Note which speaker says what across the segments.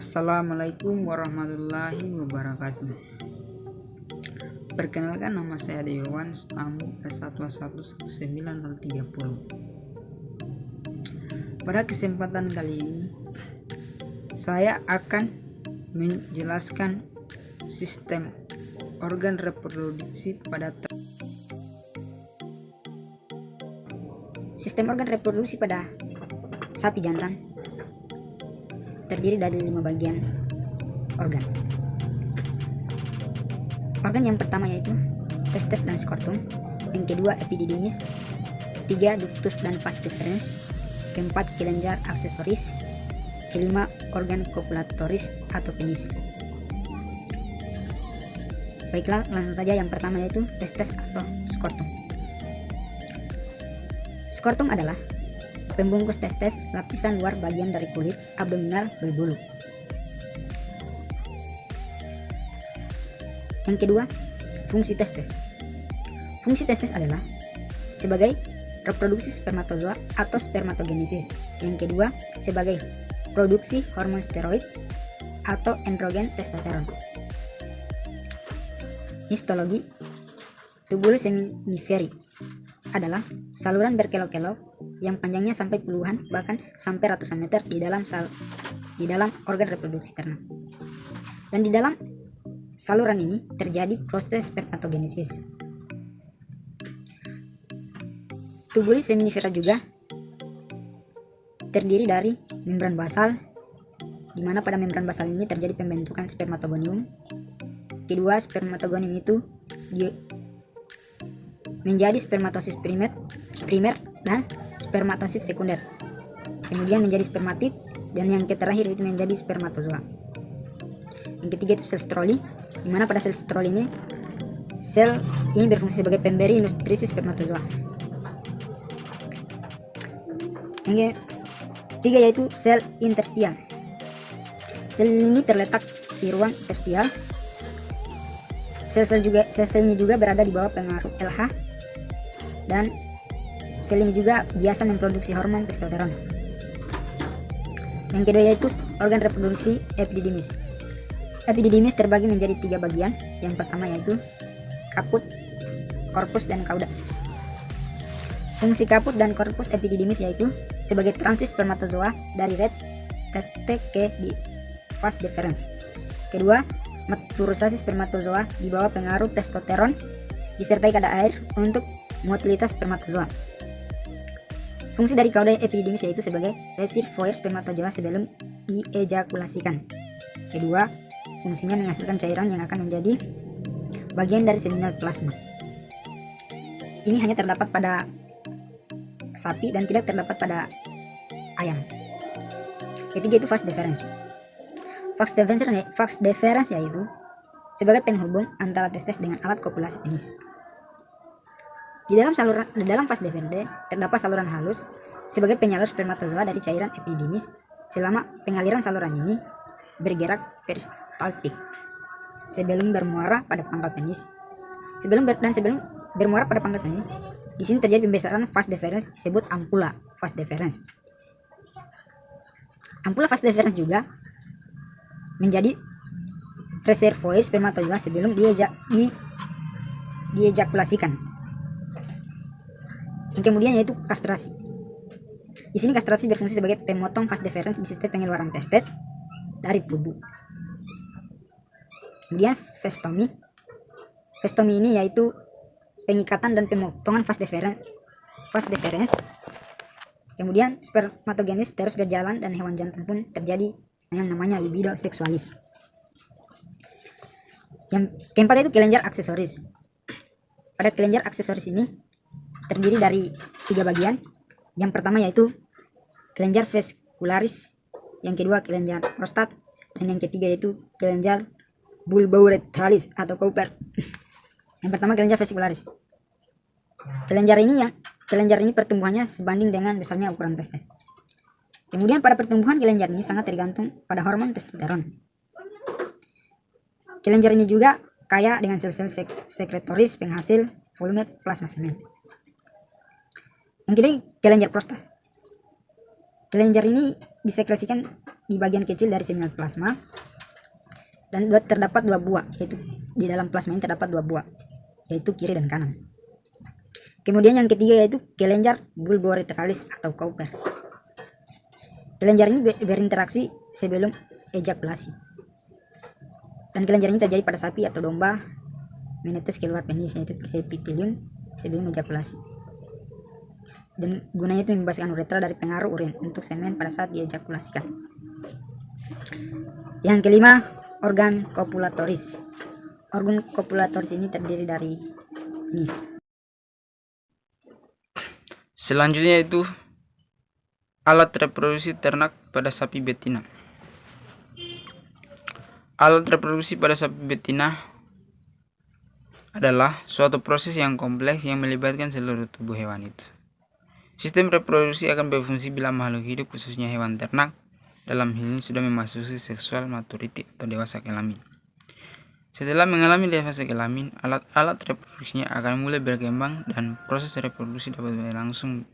Speaker 1: Assalamualaikum warahmatullahi wabarakatuh. Perkenalkan, nama saya Dewan Stambu S1119030. Pada kesempatan kali ini saya akan menjelaskan sistem organ reproduksi pada
Speaker 2: sapi jantan terdiri dari 5 bagian organ. Organ yang pertama yaitu testes dan skrotum, yang kedua epididymis, ketiga ductus dan vas deferens, keempat kelenjar aksesoris, kelima organ kopulatoris atau penis. Baiklah, langsung saja. Yang pertama yaitu testes atau skrotum. Skrotum adalah pembungkus testes, lapisan luar bagian dari kulit abdominal berbulu. Yang kedua, fungsi testes. Fungsi testes adalah sebagai reproduksi spermatozoa atau spermatogenesis. Yang kedua, sebagai produksi hormon steroid atau androgen testosteron. Histologi. Tubul seminiferi adalah saluran berkelok-kelok yang panjangnya sampai puluhan bahkan sampai ratusan meter di dalam organ reproduksi ternak. Dan di dalam saluran ini terjadi proses spermatogenesis. Tubulis seminifera juga terdiri dari membran basal, di mana pada membran basal ini terjadi pembentukan spermatogonium. Kedua, spermatogonium itu menjadi spermatosis primer dan spermatosis sekunder. Kemudian menjadi spermatid, dan yang terakhir itu menjadi spermatozoa. Yang ketiga itu sel stroli, di mana pada sel stroli ini sel ini berfungsi sebagai pemberi nutrisi spermatozoa. Yang ketiga yaitu sel interstial. Sel ini terletak di ruang interstial. Sel-selnya juga berada di bawah pengaruh LH, dan sel ini juga biasa memproduksi hormon testosteron. Yang kedua yaitu organ reproduksi epididymis. Epididymis terbagi menjadi 3 bagian. Yang pertama yaitu kaput, korpus, dan kauda. Fungsi kaput dan korpus epididymis yaitu sebagai transit spermatozoa dari red teste ke vas deferens. Kedua, maturisasi spermatozoa di bawah pengaruh testosteron disertai kadar air untuk motilitas spermatozoa. Fungsi dari kauda epididymis yaitu sebagai reservoir spermatozoa sebelum diejakulasikan. Kedua, fungsinya menghasilkan cairan yang akan menjadi bagian dari seminal plasma. Ini hanya terdapat pada sapi dan tidak terdapat pada ayam. Ketiga itu vas deferens. Vas deferens yaitu sebagai penghubung antara testes dengan alat kopulasi penis. Di dalam vas deferens terdapat saluran halus sebagai penyalur spermatozoa dari cairan epididymis. Selama pengaliran saluran ini bergerak peristaltik sebelum bermuara pada pangkal penis. Sebelum bermuara pada pangkal penis, di sini terjadi pembesaran vas deferens disebut ampula vas deferens. Ampula vas deferens juga menjadi reservoir spermatozoa sebelum diejakulasikan. Yang kemudian yaitu kastrasi. Di sini kastrasi berfungsi sebagai pemotong vas deferens di sistem pengeluaran testes dari tubuh. Kemudian vestomi. Vestomi ini yaitu pengikatan dan pemotongan vas deferens. Kemudian spermatogenesis terus berjalan dan hewan jantan pun terjadi yang namanya libido seksualis. Yang keempat itu kelenjar aksesoris. Pada kelenjar aksesoris ini terdiri dari 3 bagian. Yang pertama yaitu kelenjar vesicularis, yang kedua kelenjar prostat, dan yang ketiga yaitu kelenjar bulbourethralis atau Cooper. Yang pertama kelenjar vesicularis. Kelenjar ini pertumbuhannya sebanding dengan besarnya ukuran testes. Kemudian pada pertumbuhan kelenjar ini sangat tergantung pada hormon testosteron. Kelenjar ini juga kaya dengan sel-sel sekretoris penghasil volume plasma semen. Yang kedua, kelenjar prostat. Kelenjar ini disekresikan di bagian kecil dari seminar plasma, dan terdapat dua buah, yaitu di dalam plasma ini terdapat dua buah, yaitu kiri dan kanan. Kemudian yang ketiga yaitu kelenjar bulboretralis atau Cowper. Kelenjar ini berinteraksi sebelum ejakulasi, dan kelenjar ini terjadi pada sapi atau domba menetes keluar penis, yaitu epitelium, sebelum ejakulasi. Dan gunanya itu membebaskan uretra dari pengaruh urin untuk semen pada saat diejakulasikan. Yang kelima, organ kopulatoris. Organ kopulatoris ini terdiri dari penis.
Speaker 1: Selanjutnya itu alat reproduksi ternak pada sapi betina. Alat reproduksi pada sapi betina adalah suatu proses yang kompleks yang melibatkan seluruh tubuh hewan itu. Sistem reproduksi akan berfungsi bila makhluk hidup, khususnya hewan ternak, dalam hal ini sudah memasuki seksual maturity atau dewasa kelamin. Setelah mengalami dewasa kelamin, alat-alat reproduksinya akan mulai berkembang dan proses reproduksi dapat berlangsung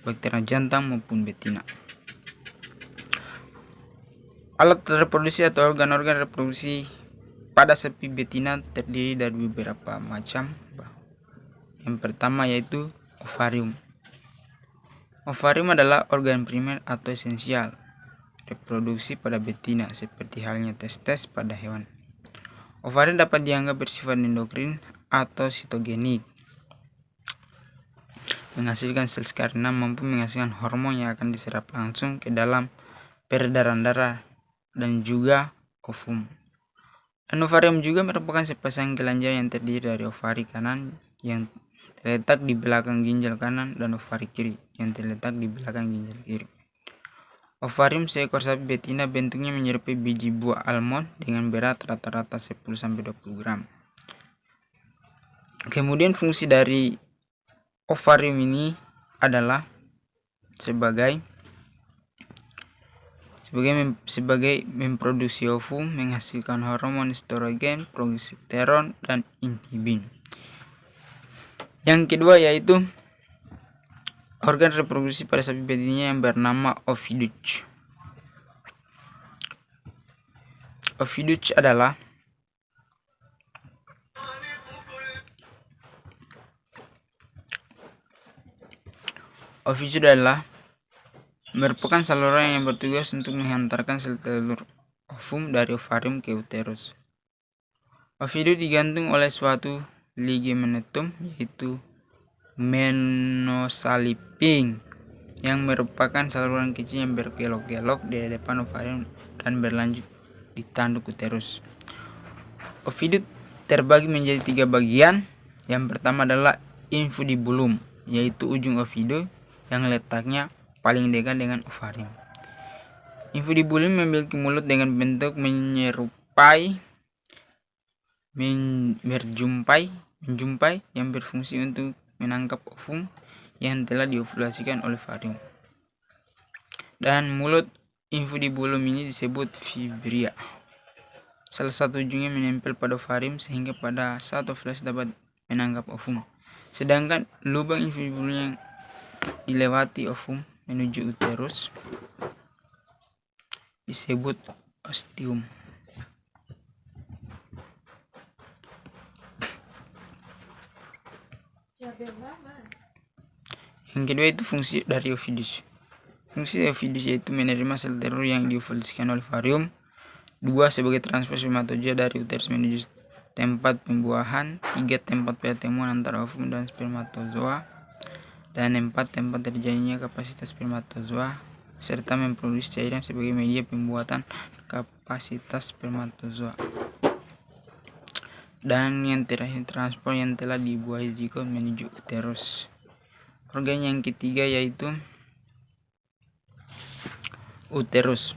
Speaker 1: baik ternak jantan maupun betina. Alat reproduksi atau organ-organ reproduksi pada sapi betina terdiri dari beberapa macam. Yang pertama yaitu ovarium. Ovarium adalah organ primer atau esensial reproduksi pada betina, seperti halnya testes pada hewan. Ovarium dapat dianggap bersifat endokrin atau sitogenik, menghasilkan sel karena mampu menghasilkan hormon yang akan diserap langsung ke dalam peredaran darah dan juga ovum. Dan ovarium juga merupakan sepasang kelenjar yang terdiri dari ovari kanan yang terletak di belakang ginjal kanan dan ovari kiri yang terletak di belakang ginjal kiri. Ovarium seekor sapi betina bentuknya menyerupai biji buah almond dengan berat rata-rata 10-20 gram. Kemudian fungsi dari ovarium ini adalah sebagai memproduksi ovum, menghasilkan hormon estrogen, progesteron, dan inhibin. Yang kedua yaitu organ reproduksi pada sapi betina yang bernama oviduct. Oviduct adalah merupakan saluran yang bertugas untuk menghantarkan sel telur ovum dari ovarium ke uterus. Oviduct digantung oleh suatu ligamentum yaitu menosaliping yang merupakan saluran kecil yang berkelok-kelok di depan ovarium dan berlanjut di tanduk uterus. Oviduct terbagi menjadi 3 bagian. Yang pertama adalah infundibulum, yaitu ujung oviduct yang letaknya paling dekat dengan ovarium. Infundibulum memiliki mulut dengan bentuk menjumpai yang berfungsi untuk menangkap ovum yang telah diovulasikan oleh ovarium. Dan mulut infundibulum ini disebut fibria. Salah satu ujungnya menempel pada ovarium sehingga pada saat ovulasi dapat menangkap ovum. Sedangkan lubang infundibulum yang dilewati ovum menuju uterus disebut ostium. Yang kedua itu fungsi dari oviduct. Fungsi oviduct yaitu menerima sel telur yang diovulasikan oleh ovarium. 2. Sebagai transfer spermatozoa dari uterus menuju tempat pembuahan. 3. Tempat pertemuan antara ovum dan spermatozoa. Dan 4. Tempat terjadinya kapasitas spermatozoa serta memproduksi cairan sebagai media pembuatan kapasitas spermatozoa. Dan yang terakhir transport yang telah dibuahi zigot menuju uterus. Organ yang ketiga yaitu uterus.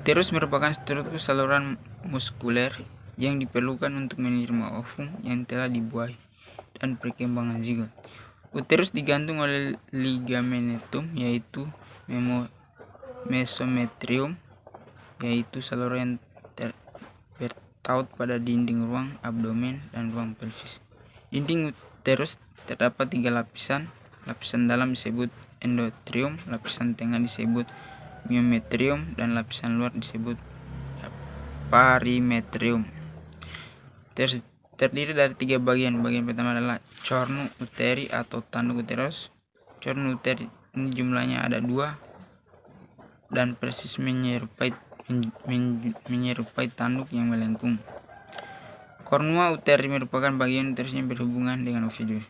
Speaker 1: Uterus merupakan struktur saluran muskuler yang diperlukan untuk menerima ovum yang telah dibuahi dan perkembangan zigot. Uterus digantung oleh ligamentum yaitu mesometrium, yaitu saluran yang bertaut pada dinding ruang abdomen dan ruang pelvis. Dinding uterus terdapat 3 lapisan. Lapisan dalam disebut endometrium, lapisan tengah disebut myometrium, dan lapisan luar disebut perimetrium. Terdiri dari 3 bagian. Bagian pertama adalah cornu uteri atau tanduk uterus. Cornu uteri ini jumlahnya ada 2 dan persis menyerupai tanduk yang melengkung. Kornua uteri merupakan bagian uterus yang berhubungan dengan ovidus.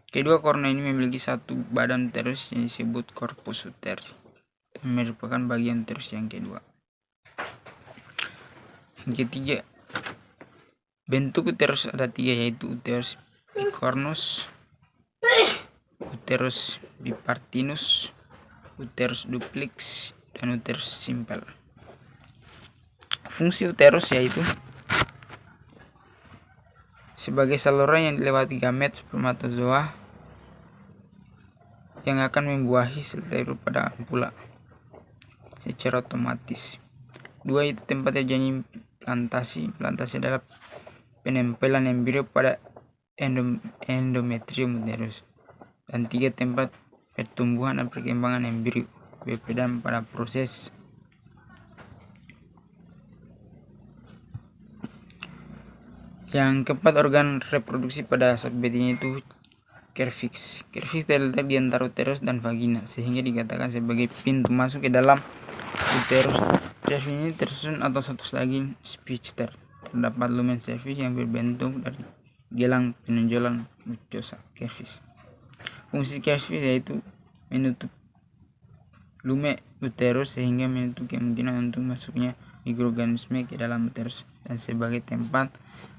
Speaker 1: Kedua kornua ini memiliki satu badan uterus yang disebut corpus uteri, merupakan bagian uterus yang kedua. Yang ketiga, bentuk uterus ada 3, yaitu uterus bicornus, uterus bipartinus, uterus duplex, dan uterus simpel. Fungsi uterus yaitu sebagai saluran yang dilewati gamet spermatozoa yang akan membuahi sel telur pada ampula secara otomatis. 2, itu tempat terjadi plantasi. Plantasi adalah penempelan embrio pada endometrium uterus. Dan 3, tempat pertumbuhan dan perkembangan embrio. Dan pada proses yang keempat, organ reproduksi pada saat betina itu cervix. Cervix terletak di antara uterus dan vagina, sehingga dikatakan sebagai pintu masuk ke dalam uterus. Cervix ini tersusun atas satu lagi sphincter. Terdapat lumen cervix yang berbentuk dari gelang penonjolan mucosa cervix. Fungsi cervix yaitu menutup lumen uterus sehingga menutup kemungkinan untuk masuknya mikroorganisme ke dalam uterus, dan sebagai tempat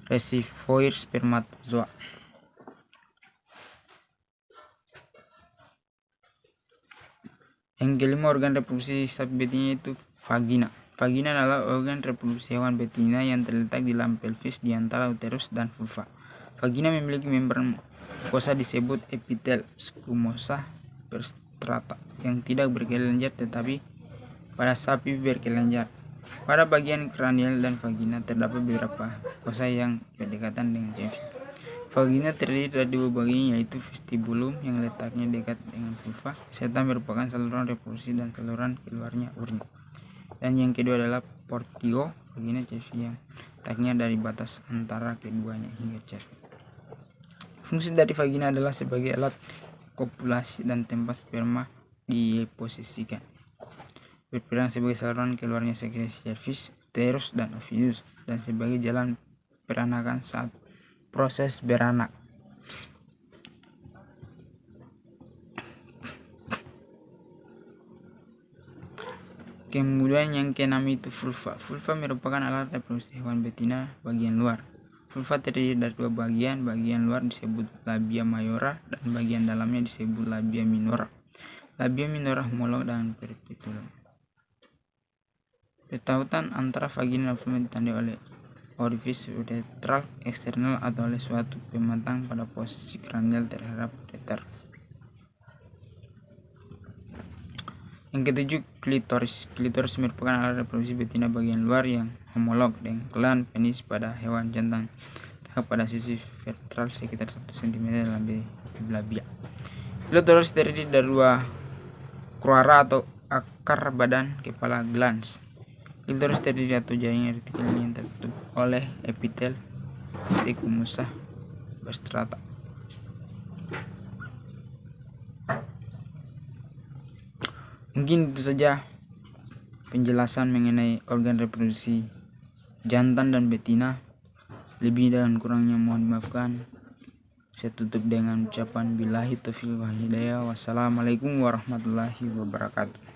Speaker 1: reservoir spermatozoa. Yang kelima, organ reproduksi sapi betina itu vagina. Vagina adalah organ reproduksi hewan betina yang terletak di dalam pelvis di antara uterus dan vulva. Vagina memiliki membran mukosa disebut epitel squamosa perstrata yang tidak berkelenjar, tetapi pada sapi berkelenjar. Pada bagian kranial dan vagina terdapat beberapa mukosa yang berdekatan dengan cervix. Vagina terdiri dari 2 bagian, yaitu vestibulum yang letaknya dekat dengan vulva serta merupakan saluran reproduksi dan saluran keluarnya urin. Dan yang kedua adalah portio vagina cervix yang letaknya dari batas antara keduanya hingga cervix. Fungsi dari vagina adalah sebagai alat kopulasi dan tempat sperma diposisikan. Berperan sebagai saluran keluarnya sekresi cervix, uterus, dan ovidus, dan sebagai jalan peranakan saat proses beranak. Kemudian yang keenam itu vulva. Vulva merupakan alat reproduksi hewan betina bagian luar. Vulva terdiri dari 2 bagian. Bagian luar disebut labia mayora dan bagian dalamnya disebut labia minora. Labia minora homolog dengan peripetuum. Pertautan antara vagina dan vulva ditandai oleh orifis uretral eksternal atau oleh suatu pematang pada posisi kranial terhadap ureter. Yang ketujuh, klitoris. Klitoris merupakan alat reproduksi betina bagian luar yang homolog dengan gland penis pada hewan jantan, terletak pada sisi ventral sekitar 1 cm dalam labia. Klitoris terdiri dari 2 kroara atau akar badan kepala glans. Klitoris terdiri atau jaringan retikel yang tertutup oleh epitel squamosa perstrata. Mungkin itu saja penjelasan mengenai organ reproduksi jantan dan betina. Lebih dan kurangnya mohon dimaafkan. Saya tutup dengan ucapan billahi taufiq wal hidayah. Wassalamualaikum warahmatullahi wabarakatuh.